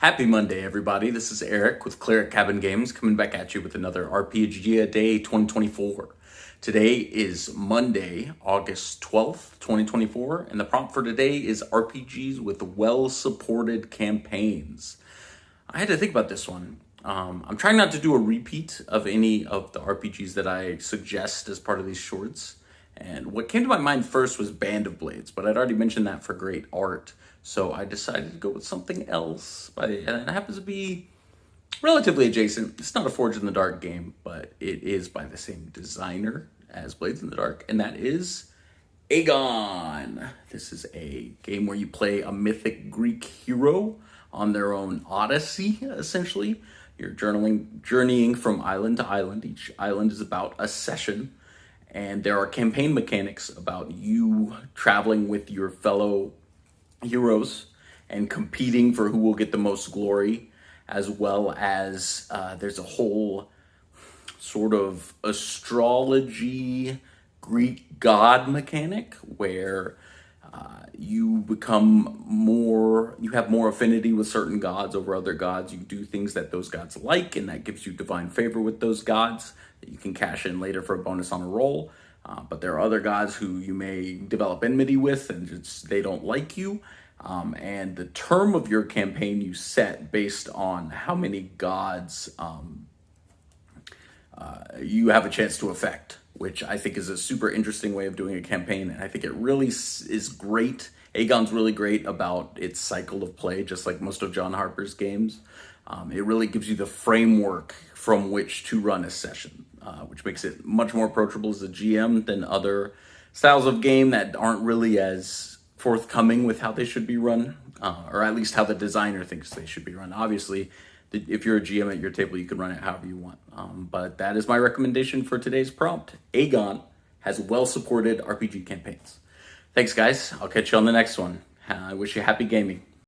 Happy Monday, everybody. This is Eric with Cleric Cabin Games coming back at you with another RPGaDay 2024. Today is Monday, August 12th, 2024, and the prompt for today is RPGs with well-supported campaigns. I had to think about this one. I'm trying not to do a repeat of any of the RPGs that I suggest as part of these shorts. And what came to my mind first was Band of Blades, but I'd already mentioned that for great art. So I decided to go with something else, and it happens to be relatively adjacent. It's not a Forge in the Dark game, but it is by the same designer as Blades in the Dark, and that is AGON. This is a game where you play a mythic Greek hero on their own odyssey, essentially. You're journeying from island to island. Each island is about a session, and there are campaign mechanics about you traveling with your fellow heroes and competing for who will get the most glory, as well as there's a whole sort of astrology Greek god mechanic where you have more affinity with certain gods over other gods. You do things that those gods like, and that gives you divine favor with those gods that you can cash in later for a bonus on a roll. But there are other gods who you may develop enmity with, and they don't like you. And the term of your campaign you set based on how many gods you have a chance to affect, which I think is a super interesting way of doing a campaign. And I think it really is great. AGON's really great about its cycle of play, just like most of John Harper's games. It really gives you the framework from which to run a session, which makes it much more approachable as a GM than other styles of game that aren't really as forthcoming with how they should be run, or at least how the designer thinks they should be run. Obviously, if you're a GM at your table, you can run it however you want. But that is my recommendation for today's prompt. AGON has well-supported RPG campaigns. Thanks, guys. I'll catch you on the next one. I wish you happy gaming.